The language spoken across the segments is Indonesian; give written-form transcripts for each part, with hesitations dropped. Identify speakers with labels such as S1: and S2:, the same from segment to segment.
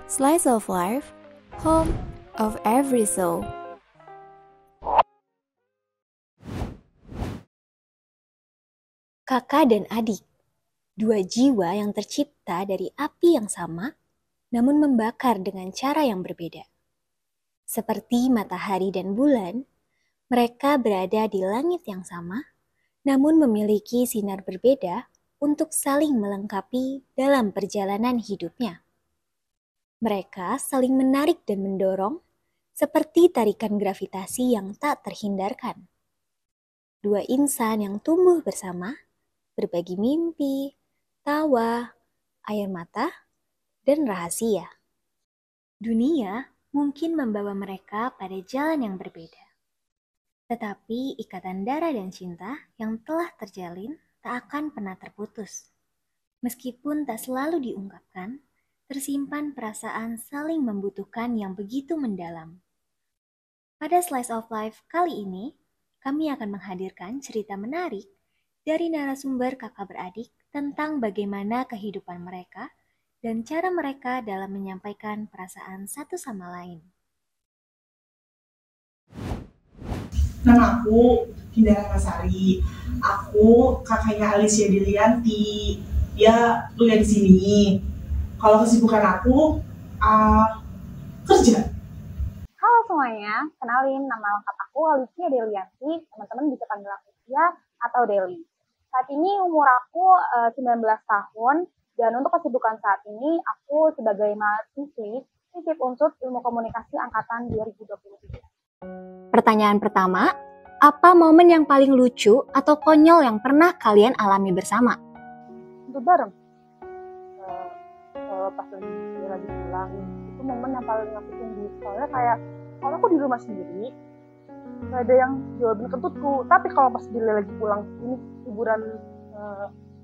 S1: Slice of Life, home of every soul.
S2: Kakak dan adik, dua jiwa yang tercipta dari api yang sama, namun membakar dengan cara yang berbeda. Seperti matahari dan bulan, mereka berada di langit yang sama, namun memiliki sinar berbeda untuk saling melengkapi dalam perjalanan hidupnya. Mereka saling menarik dan mendorong, seperti tarikan gravitasi yang tak terhindarkan. Dua insan yang tumbuh bersama, berbagi mimpi, tawa, air mata, dan rahasia. Dunia mungkin membawa mereka pada jalan yang berbeda. Tetapi ikatan darah dan cinta yang telah terjalin tak akan pernah terputus. Meskipun tak selalu diungkapkan, tersimpan perasaan saling membutuhkan yang begitu mendalam. Pada Slice of Life kali ini, kami akan menghadirkan cerita menarik dari narasumber kakak beradik tentang bagaimana kehidupan mereka dan cara mereka dalam menyampaikan perasaan satu sama lain.
S3: Nama aku Hindara Masari. Aku kakaknya Alicia Dilianti. Dia kuliah di sini. Kalau kesibukan aku kerja.
S4: Halo semuanya, kenalin nama lengkap aku Alicia Delianti. Teman-teman bisa panggil aku Cia atau Deli. Saat ini umur aku 19 tahun dan untuk kesibukan saat ini aku sebagai mahasiswi FISIP Unsur Ilmu Komunikasi angkatan 2023.
S2: Pertanyaan pertama, apa momen yang paling lucu atau konyol yang pernah kalian alami bersama?
S4: Itu bareng. Pas lagi pulang, itu momen yang paling aku tunggu. Soalnya kayak, kalau aku di rumah sendiri, gak ada yang jawabin kentutku. Tapi kalau pas dia lagi pulang, ini liburan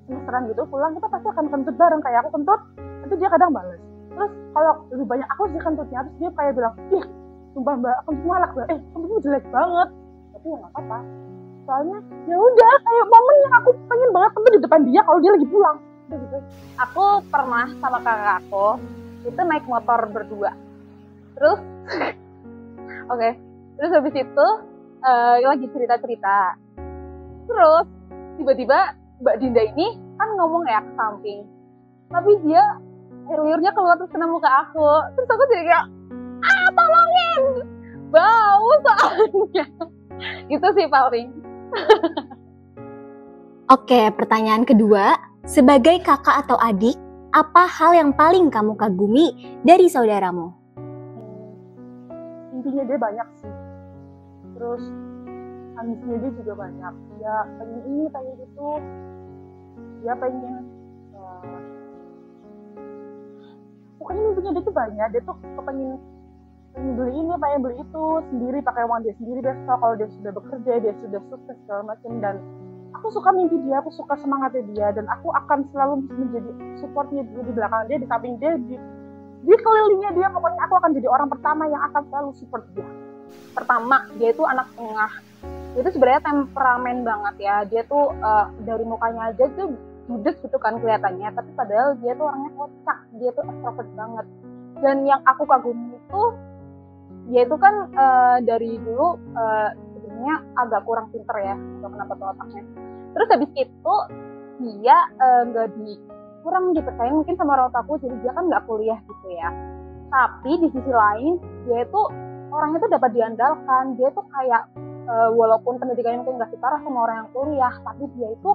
S4: semesteran gitu, pulang kita pasti akan kentut bareng. Kayak aku kentut, nanti dia kadang bales. Terus kalau lebih banyak aku sih kentutnya, terus dia kayak bilang, ih, sumpah mbak, kentutmu malak mbak, kentutmu jelek banget. Tapi ya gak apa-apa. Soalnya ya udah kayak momen yang aku pengen banget kentut di depan dia kalau dia lagi pulang. Gitu. Aku pernah sama kakak aku itu naik motor berdua. Terus oke. Terus habis itu lagi cerita-cerita. Terus tiba-tiba Mbak Dinda ini kan ngomong ya ke samping. Tapi dia air liurnya keluar terus kena muka aku. Terus aku jadi kayak tolongin. Bau soalnya. Gitu sih paling.
S2: Oke, pertanyaan kedua, sebagai kakak atau adik, apa hal yang paling kamu kagumi dari saudaramu?
S4: Intinya dia banyak sih. Terus ambisinya dia juga banyak. Dia pengen ini, pengen itu. Dia pengen pokoknya mimpinya dia tuh banyak. Dia tuh pengen beli ini, pengen beli itu sendiri, pakai uang dia sendiri besok kalau dia sudah bekerja, dia sudah sukses segala macam. Dan aku suka mimpi dia, aku suka semangatnya dia, dan aku akan selalu menjadi supportnya dia, di belakang dia, di samping dia, di kelilingnya dia. Pokoknya aku akan jadi orang pertama yang akan selalu support dia. Pertama, dia itu anak tengah. Dia itu sebenarnya temperamen banget ya. Dia tuh dari mukanya aja tuh judes gitu kan kelihatannya, tapi padahal dia tuh orangnya kocak, dia tuh extrovert banget. Dan yang aku kagumi itu dia itu kan dari dulu sebenarnya agak kurang pinter ya, nggak kenapa tuh otaknya. Terus habis itu dia kurang dipercaya mungkin sama orang tuaku, jadi dia kan nggak kuliah gitu ya. Tapi di sisi lain dia itu orangnya tuh dapat diandalkan. Dia tuh kayak walaupun pendidikannya mungkin nggak setara sama orang yang kuliah, tapi dia itu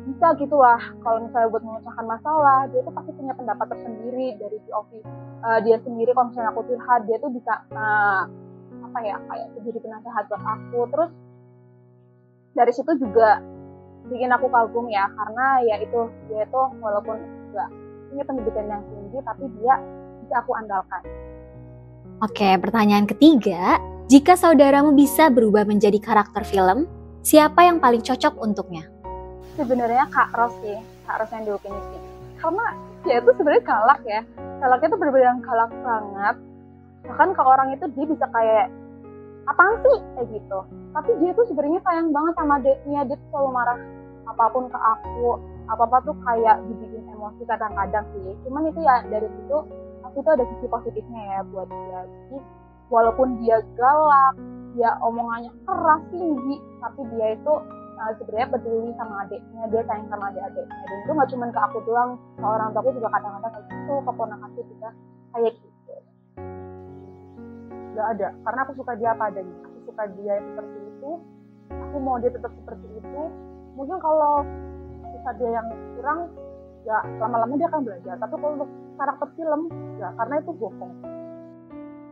S4: bisa gitulah kalau misalnya buat memecahkan masalah. Dia tuh pasti punya pendapat tersendiri dari POV dia sendiri. Kalau misalnya aku curhat, dia tuh bisa kayak jadi penasehat buat aku. Terus dari situ juga bikin aku kagum ya, karena ya itu dia itu walaupun nggak punya pendidikan yang tinggi, tapi dia bisa aku andalkan.
S2: Oke, pertanyaan ketiga, jika saudaramu bisa berubah menjadi karakter film, siapa yang paling cocok untuknya?
S4: Sebenarnya Kak Ros sih, Kak Ros yang di Upinisi. Karena dia itu sebenarnya galak ya. Galaknya tuh benar-benar galak banget. Bahkan ke orang itu dia bisa kayak, apaan sih? Kayak gitu. Tapi dia tuh sebenarnya sayang banget sama adiknya. Dia tuh selalu marah apapun ke aku. Apa-apa tuh kayak dibikin emosi emosi kadang-kadang sih. Cuman itu ya dari situ aku tuh ada sisi positifnya ya buat dia. Jadi walaupun dia galak, dia omongannya keras tinggi, tapi dia itu sebenarnya peduli sama adiknya, dia sayang sama adik-adiknya. Dan itu nggak cuma ke aku doang, ke orang tua aku juga kadang-kadang kayak gitu, ke ponakanku juga kayak gitu. Gak ada, karena aku suka dia apa adanya, aku suka dia seperti itu, aku mau dia tetap seperti itu. Mungkin kalau bisa dia yang kurang, ya lama-lama dia akan belajar. Tapi kalau untuk karakter film, ya karena itu bohong.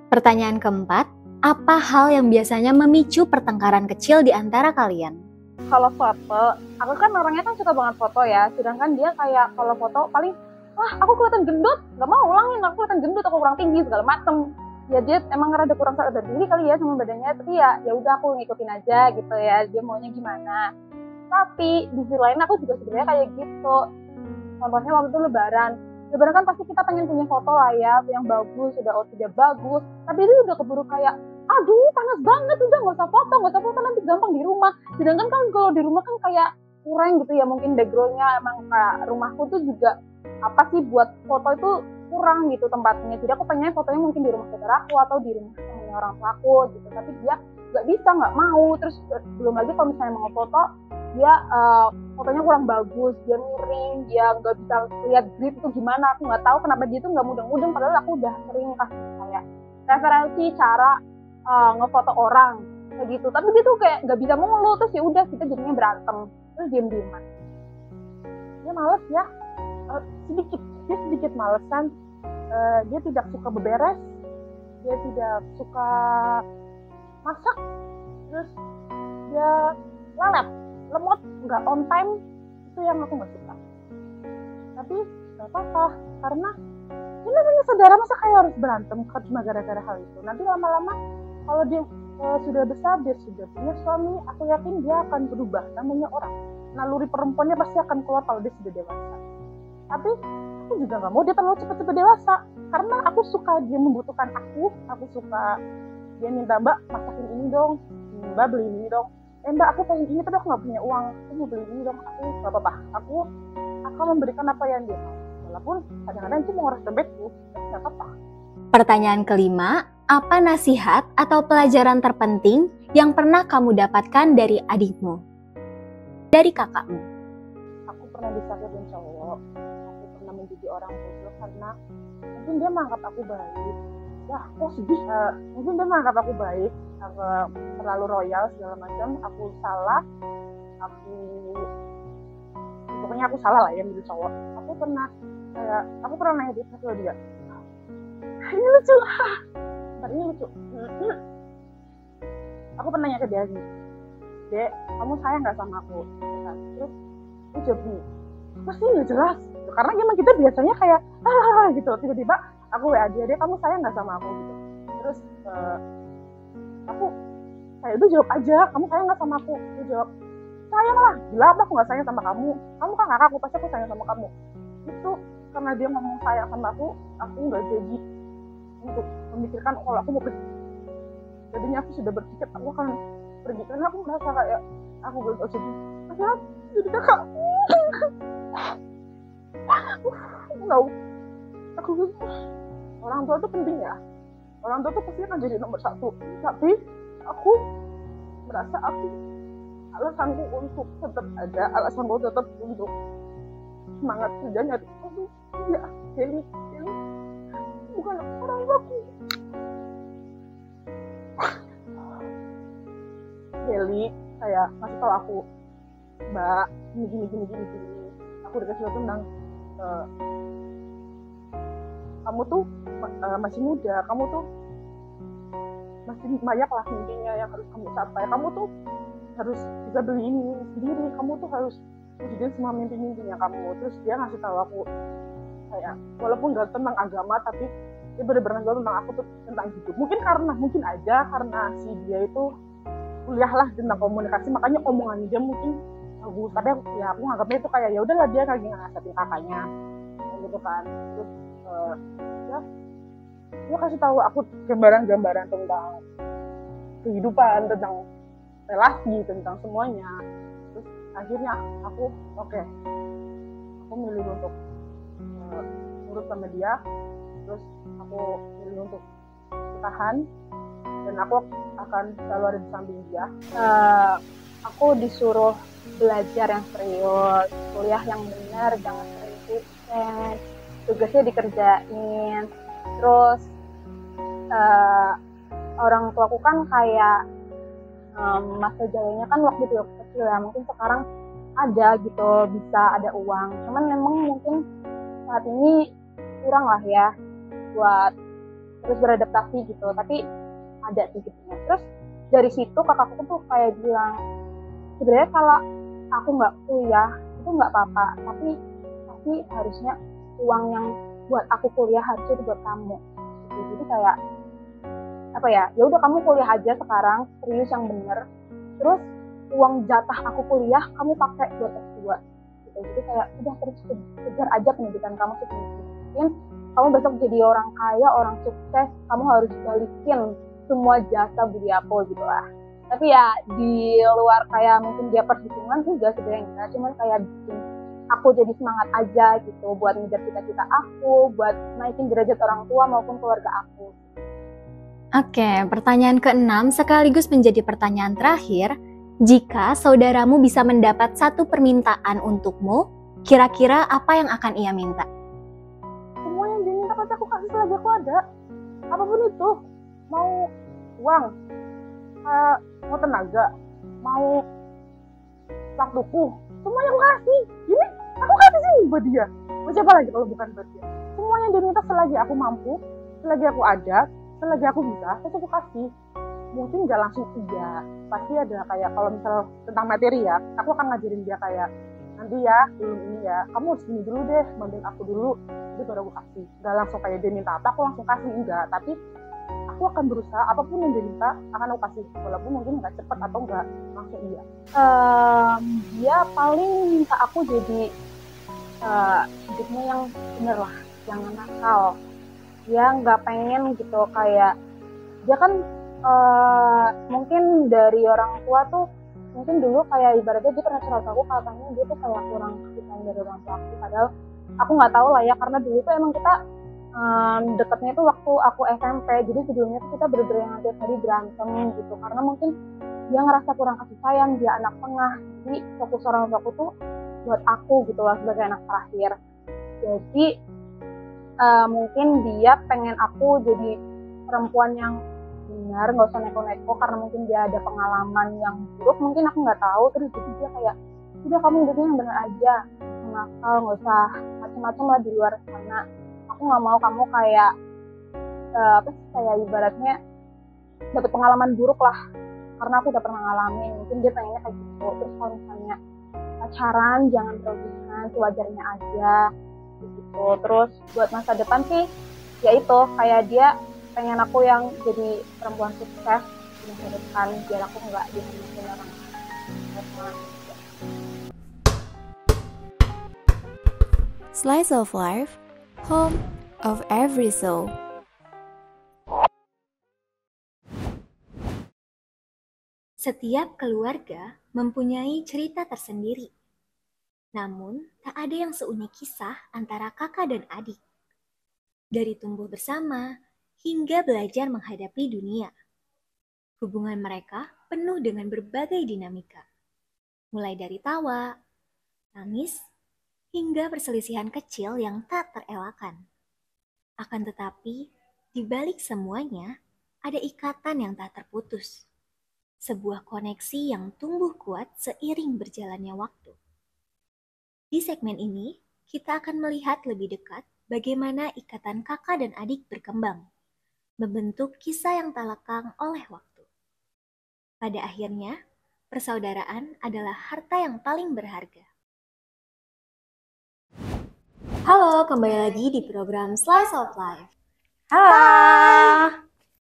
S2: Pertanyaan keempat, apa hal yang biasanya memicu pertengkaran kecil di antara kalian?
S4: Kalau foto, aku kan orangnya kan suka banget foto ya. Sedangkan dia kayak kalau foto paling, aku kelihatan gendut, gak mau ulangin, aku kelihatan gendut, aku kurang tinggi segala macem. Ya dia emang rada kurang sadar diri kali ya sama badannya, tapi ya udah aku ngikutin aja gitu ya, dia maunya gimana. Tapi di sisi lain aku juga sebenarnya kayak gitu. Contohnya waktu itu lebaran kan pasti kita pengen punya foto lah ya, yang bagus, sudah bagus. Tapi dia udah keburu kayak, aduh panas banget, udah nggak usah foto nanti gampang di rumah. Sedangkan kan kalau di rumah kan kayak kurang gitu ya, mungkin backgroundnya emang kayak rumahku tuh juga apa sih buat foto itu kurang gitu tempatnya. Jadi aku pengen fotonya mungkin di rumah saudara aku atau di rumah temennya orang tua aku gitu. Tapi dia nggak bisa, nggak mau. Terus belum lagi kalau misalnya mau foto, dia fotonya kurang bagus, dia miring, dia nggak bisa lihat grid itu gimana. Aku nggak tahu kenapa dia tuh nggak mudeng-mudeng, padahal aku udah sering kasih kayak referensi cara ngefoto orang kayak gitu. Tapi dia tuh kayak nggak bisa mulu, terus ya udah kita jadinya berantem, terus diem-dieman. Dia males ya, dia sedikit malesan. Dia tidak suka beberes, dia tidak suka masak, terus dia lemot, nggak on time, itu yang aku nggak suka. Tapi nggak apa-apa, karena ini namanya saudara, masa kayak harus berantem cuma gara-gara hal itu. Nanti lama-lama kalau dia sudah besar, dia sudah punya suami, aku yakin dia akan berubah. Namanya orang, naluri perempuannya pasti akan keluar kalau dia sudah dewasa. Tapi aku juga nggak mau dia terlalu cepat-cepat dewasa, karena aku suka dia membutuhkan aku suka dia minta, Mbak masakin ini dong, Mbak beli ini dong, Mbak aku pengen ini tapi aku nggak punya uang, aku mau beli ini dong. Aku nggak apa-apa, aku akan memberikan apa yang dia mau, walaupun kadang-kadang itu menguras dompetku, tapi nggak apa-apa.
S2: Pertanyaan kelima, apa nasihat atau pelajaran terpenting yang pernah kamu dapatkan dari adikmu, dari kakakmu?
S4: Aku pernah disakitin cowok, aku pernah menjadi orang bodoh karena mungkin dia menganggap aku baik. Ya, aku sedih. Mungkin dia menganggap aku baik, aku terlalu royal segala macam. Aku salah, pokoknya aku salah lah ya menjadi cowok. Aku pernah nanya dia ke dia. Ini lucu. Ini lucu. Aku pernah nanya ke dia gini, Dek, kamu sayang nggak sama aku? Terus dia jawab gini, pasti nggak jelas. Karena emang kita biasanya kayak gitu. Tiba-tiba aku WA dia, kamu sayang nggak sama aku gitu. Terus aku kayak udah jawab aja, kamu sayang nggak sama aku? Dia jawab, sayang lah, gila apa aku nggak sayang sama kamu kan kakakku, pasti aku sayang sama kamu. Itu karena dia ngomong sayang sama aku nggak jadi untuk memikirkan kalau aku mau pergi. Jadinya aku sudah berpikir aku akan pergi, karena aku merasa kayak aku gagal jadi kakak. Aku orang tua itu penting ya, orang tua itu pasti akan jadi nomor satu. Tapi aku merasa alasanku untuk tetap ada, alasanku tetap untuk semangat kerja nyari ya ini bukan orang tuaku. Heli kayak ngasih tau aku, Mbak gini. Aku dikasih tahu tentang kamu tuh masih muda, kamu tuh masih banyak lah mimpinya yang harus kamu capai. Kamu tuh harus bisa beli ini sendiri, kamu tuh harus wujudin semua mimpi-mimpinya kamu. Terus dia ngasih tahu aku kayak walaupun gak tentang agama, tapi dia benar-benar tentang aku tuh tentang hidup. Mungkin aja karena si dia itu kuliah lah tentang komunikasi, makanya omongan dia mungkin bagus. Tapi aku nganggapnya itu kayak ya udahlah, dia lagi ngasatin kakaknya gitu kan. Terus dia kasih tahu aku gambaran-gambaran tentang kehidupan, tentang relasi, tentang semuanya. Terus akhirnya aku milih untuk dia, terus aku milih untuk bertahan dan aku akan selalu ada di samping dia. Aku disuruh belajar yang serius, kuliah yang benar, jangan sering sukses, tugasnya dikerjain. Terus orang tuaku kan kayak masa jayanya kan waktu itu kecil ya, mungkin sekarang ada gitu, bisa ada uang, cuman memang mungkin saat ini kurang lah ya buat terus beradaptasi gitu, tapi ada sih gitu. Terus dari situ kakakku tuh kayak bilang, sebenarnya kalau aku nggak kuliah itu nggak apa-apa, tapi pasti harusnya uang yang buat aku kuliah harusnya buat kamu gitu. Jadi kayak apa ya, ya udah kamu kuliah aja sekarang, serius yang bener, terus uang jatah aku kuliah kamu pakai buat S2 gitu. Jadi kayak udah terus kejar aja pendidikan kamu setinggi mungkin, kamu besok jadi orang kaya, orang sukses, kamu harus balikin semua jasa budi aku gitu lah. Tapi ya di luar kayak mungkin dia perhitungan juga sebenarnya, cuman kayak bikin aku jadi semangat aja gitu buat ngejar cita-cita aku, buat naikin derajat orang tua maupun keluarga aku.
S2: Oke, pertanyaan ke-6 sekaligus menjadi pertanyaan terakhir. Jika saudaramu bisa mendapat satu permintaan untukmu, kira-kira apa yang akan ia minta?
S4: Semua yang dia minta pasti aku kasih selagi aku ada. Apapun itu, mau uang, mau tenaga, mau waktuku, semuanya aku kasih. Ini aku kasih sih buat dia. Mau siapa lagi kalau bukan buat dia? Semua yang dia minta selagi aku mampu, selagi aku ada, selagi aku bisa, pasti aku kasih. Mungkin gak langsung iya, pasti ada kayak kalau misal tentang materi ya, aku akan ngajarin dia kayak, nanti ya, belum ini ya, kamu harus gini dulu deh, bantuin aku dulu, jadi baru aku kasih. Gak langsung kayak dia minta apa, aku langsung kasih, enggak. Tapi aku akan berusaha, apapun yang dia minta, akan aku kasih. Walaupun mungkin gak cepat atau gak langsung iya. Dia paling minta aku jadi hidupnya yang bener lah, jangan nakal. Dia gak pengen gitu kayak, dia kan mungkin dari orang tua tuh mungkin dulu kayak ibaratnya dia pernah cerita aku katanya dia tuh kayak kurang kesukaan dari orang tua aku, padahal aku nggak tahu lah ya, karena dulu tuh emang kita deketnya tuh waktu aku SMP, jadi sebelumnya tuh kita bener-bener yang tiap hari berantem gitu, karena mungkin dia ngerasa kurang kasih sayang, dia anak tengah, jadi fokus orang tua aku tuh buat aku gitu lah sebagai anak terakhir. Jadi mungkin dia pengen aku jadi perempuan yang benar, nggak usah neko-neko, karena mungkin dia ada pengalaman yang buruk, mungkin aku nggak tahu. Terus jadi dia kayak, udah kamu hidupnya yang benar aja, nakal, nggak usah macam-macam lah di luar sana. Aku nggak mau kamu kayak kayak ibaratnya dapat pengalaman buruk lah, karena aku udah pernah ngalamin. Mungkin dia pengennya kayak gitu. Terus kalau misalnya pacaran jangan berlebihan, sewajarnya aja gitu. Terus buat masa depan sih ya itu, kayak dia pengen aku yang jadi perempuan sukses di masa depan, biar aku nggak dihamilin orang.
S1: Slice of Life, home of every soul.
S2: Setiap keluarga mempunyai cerita tersendiri. Namun, tak ada yang seunik kisah antara kakak dan adik. Dari tumbuh bersama hingga belajar menghadapi dunia. Hubungan mereka penuh dengan berbagai dinamika. Mulai dari tawa, tangis, hingga perselisihan kecil yang tak terelakkan. Akan tetapi, di balik semuanya, ada ikatan yang tak terputus. Sebuah koneksi yang tumbuh kuat seiring berjalannya waktu. Di segmen ini, kita akan melihat lebih dekat bagaimana ikatan kakak dan adik berkembang, membentuk kisah yang tak lekang oleh waktu. Pada akhirnya, persaudaraan adalah harta yang paling berharga. Halo, kembali lagi di program Slice of Life.
S4: Halo.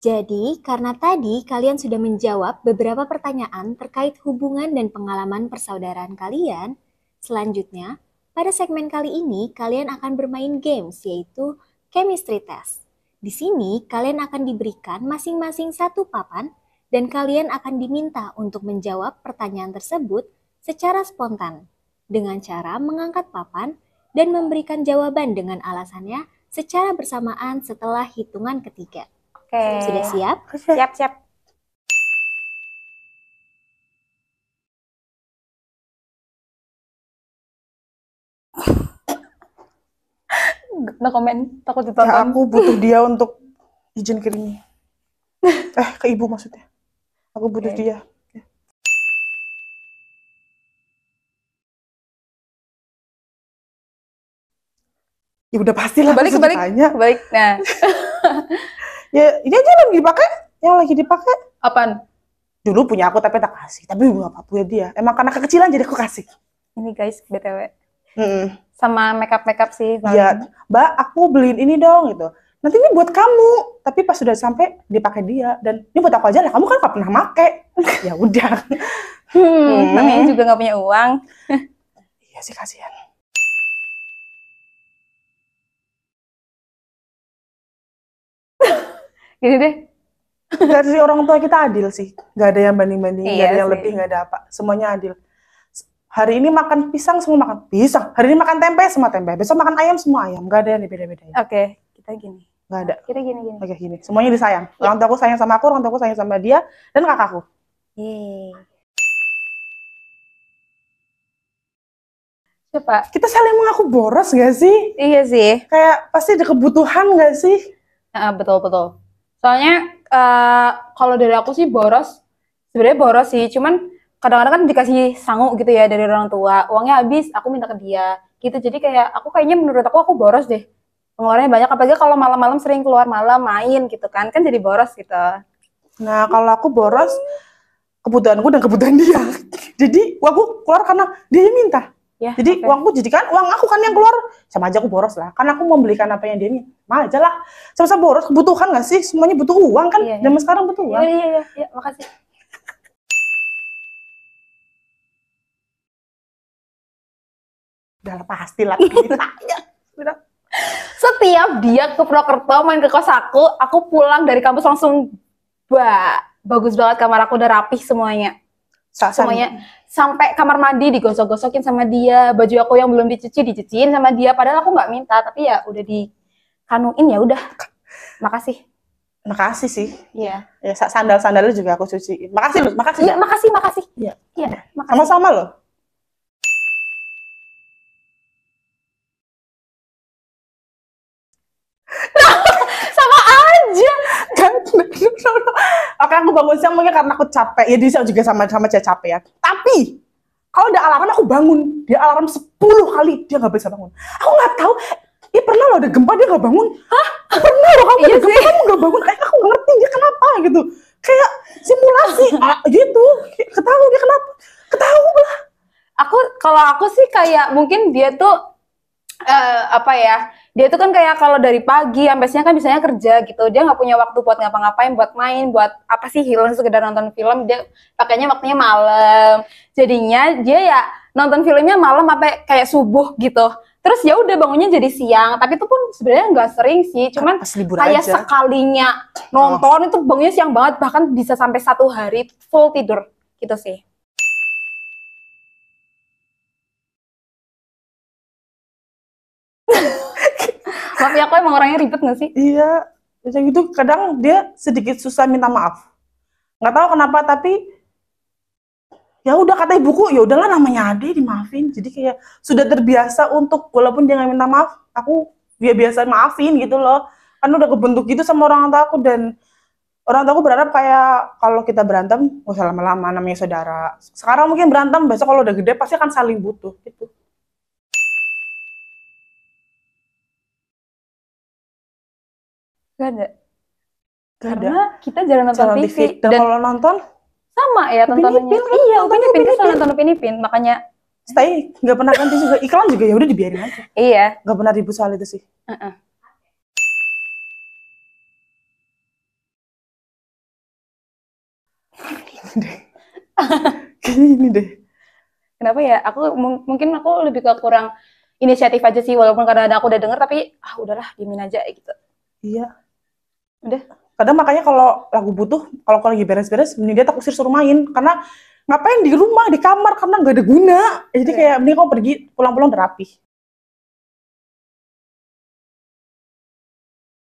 S2: Jadi, karena tadi kalian sudah menjawab beberapa pertanyaan terkait hubungan dan pengalaman persaudaraan kalian, selanjutnya, pada segmen kali ini kalian akan bermain games, yaitu Chemistry Test. Di sini, kalian akan diberikan masing-masing satu papan dan kalian akan diminta untuk menjawab pertanyaan tersebut secara spontan dengan cara mengangkat papan dan memberikan jawaban dengan alasannya secara bersamaan setelah hitungan ketiga.
S4: Oke.
S2: Sudah siap?
S4: Siap. No komen, takut
S3: Ya,
S4: ditonton.
S3: aku butuh dia untuk izin ke ini. Ke ibu maksudnya. Aku butuh
S4: Oke.
S3: dia. Ya udah pastilah.
S4: Kebalik.
S3: Tanya.
S4: Nah,
S3: Ya ini aja lagi dipakai. Yang lagi dipakai.
S4: apaan?
S3: Dulu punya aku tapi tak kasih. Tapi nggak apa punya dia. Emang karena kekecilan jadi aku kasih.
S4: Ini guys, BTW.
S3: Mm-mm.
S4: Sama makeup sih.
S3: Iya, Mbak, aku beliin ini dong gitu. Nanti ini buat kamu. Tapi pas sudah sampai dipakai dia dan ini buat aku aja lah. Kamu kan nggak pernah make. Ya udah.
S4: Namanya juga nggak punya uang.
S3: Iya sih kasihan.
S4: Gini deh.
S3: Dari orang tua kita adil sih. Gak ada yang banding-banding,
S4: Iya
S3: gak ada yang
S4: sih.
S3: lebih, gak ada apa. Semuanya adil. Hari ini makan pisang, semua makan pisang. Hari ini makan tempe, semua tempe. Besok makan ayam, semua ayam. Gak ada yang beda-bedain.
S4: Oke, kita gini.
S3: Gak ada.
S4: Kita gini.
S3: Oke, gini. Semuanya disayang. Orang tua aku sayang sama aku, orang tua aku sayang sama dia, dan kakakku.
S4: Yeay. Coba.
S3: Kita saling mengaku boros gak sih?
S4: Iya sih.
S3: Kayak pasti ada kebutuhan gak sih?
S4: Betul. Soalnya kalau dari aku sih boros. Sebenarnya boros sih, cuman kadang-kadang kan dikasih sangu gitu ya dari orang tua. Uangnya habis, aku minta ke dia. Gitu. Jadi kayak aku kayaknya menurut aku boros deh. Pengeluarannya banyak, apalagi kalau malam-malam sering keluar malam main gitu kan jadi boros gitu.
S3: Nah, kalau aku boros, kebutuhanku dan kebutuhan dia. Jadi, uangku keluar karena dia yang minta.
S4: Ya,
S3: Jadi,
S4: oke.
S3: uangku jadikan uang aku kan yang keluar. Sama aja aku boros lah. Karena aku membelikan apa yang dia minta. Mah aja lah. Sama-sama boros, kebutuhan nggak sih? Semuanya butuh uang kan?
S4: Iya.
S3: Zaman sekarang butuh uang.
S4: Iya, makasih.
S3: Udah lah, pasti lah. Udah.
S4: Setiap dia ke Purwokerto main ke kos aku pulang dari kampus langsung bagus banget, kamar aku udah rapih semuanya. Semuanya sampai kamar mandi digosok-gosokin sama dia, baju aku yang belum dicuciin sama dia, padahal aku nggak minta, tapi ya udah dikanuin, ya udah. Makasih.
S3: Makasih sih.
S4: Iya.
S3: Ya, sandal-sandalnya juga aku cuciin. Makasih loh, makasih.
S4: Iya, makasih.
S3: Iya.
S4: Iya, makasih.
S3: Sama-sama loh.
S4: Sama aja.
S3: Oke, aku bangun siang mungkin karena aku capek. Ya, dia juga sama-sama capek ya. Tapi, kalau ada alarm aku bangun. Dia alarm 10 kali, dia nggak bisa bangun. Aku nggak tahu. Pernah loh ada gempa dia nggak bangun. Hah? Pernah loh kamu ada gempa kamu nggak bangun. Aku nggak ngerti dia kenapa gitu. Kayak simulasi gitu. Ketahu dia kenapa. Ketahu lah.
S4: Kalau aku sih kayak mungkin dia tuh dia tuh kan kayak kalau dari pagi sampai siang kan biasanya kerja gitu, dia nggak punya waktu buat ngapa-ngapain, buat main, buat apa sih, hilang sekedar nonton film, dia pakainya waktunya malam, jadinya dia ya nonton filmnya malam sampai kayak subuh gitu, terus ya udah bangunnya jadi siang, tapi itu pun sebenarnya nggak sering sih, cuman kayak
S3: aja.
S4: sekalinya nonton itu bangunnya siang banget, bahkan bisa sampai 1 hari full tidur gitu sih. Tapi aku emang orangnya ribet gak sih?
S3: Iya, biasanya gitu kadang dia sedikit susah minta maaf. Nggak tahu kenapa, tapi ya udah kata ibuku, ya udahlah namanya adik dimaafin. Jadi kayak sudah terbiasa untuk walaupun dia nggak minta maaf, aku dia biasa maafin gitu loh. Kan udah kebentuk gitu sama orang tua aku, dan orang tua aku berharap kayak kalau kita berantem nggak usah lama-lama, namanya saudara. Sekarang mungkin berantem, besok kalau udah gede pasti akan saling butuh gitu.
S4: Gak ada.
S3: Gak
S4: Karena
S3: ada.
S4: kita jarang nonton TV.
S3: Dan kalau nonton
S4: sama ya tontonannya. Iya, Upin Ipin kan selalu nonton Upin Ipin, makanya
S3: stay nggak pernah ganti juga. Iklan juga ya udah dibiarin aja.
S4: iya.
S3: Nggak pernah ribut soal itu sih. Gini deh.
S4: Kenapa ya? Mungkin aku lebih ke kurang inisiatif aja sih, walaupun kadang-kadang aku udah denger, tapi udahlah diemin aja gitu.
S3: Iya.
S4: Udah.
S3: Kadang makanya kalau lagu butuh, kalau aku lagi beres-beres, mending dia tak usir suruh main. Karena ngapain di rumah, di kamar, karena nggak ada guna. Jadi kayak mending kamu pergi, pulang-pulang udah rapi.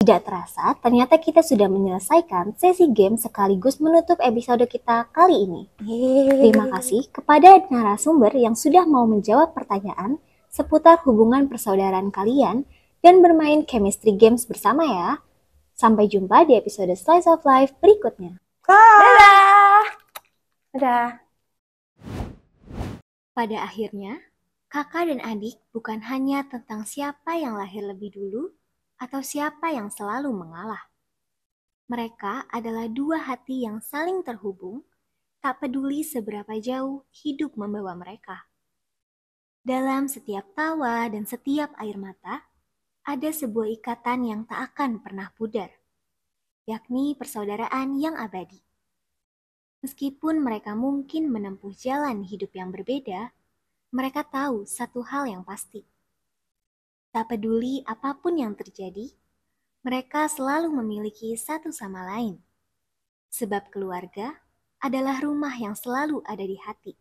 S2: Tidak terasa, ternyata kita sudah menyelesaikan sesi game sekaligus menutup episode kita kali ini. Terima kasih kepada narasumber yang sudah mau menjawab pertanyaan seputar hubungan persaudaraan kalian dan bermain chemistry games bersama ya. Sampai jumpa di episode Slice of Life berikutnya.
S3: Dadah!
S1: Dadah.
S2: Pada akhirnya, kakak dan adik bukan hanya tentang siapa yang lahir lebih dulu atau siapa yang selalu mengalah. Mereka adalah dua hati yang saling terhubung, tak peduli seberapa jauh hidup membawa mereka. Dalam setiap tawa dan setiap air mata, ada sebuah ikatan yang tak akan pernah pudar, yakni persaudaraan yang abadi. Meskipun mereka mungkin menempuh jalan hidup yang berbeda, mereka tahu satu hal yang pasti. Tak peduli apapun yang terjadi, mereka selalu memiliki satu sama lain. Sebab keluarga adalah rumah yang selalu ada di hati.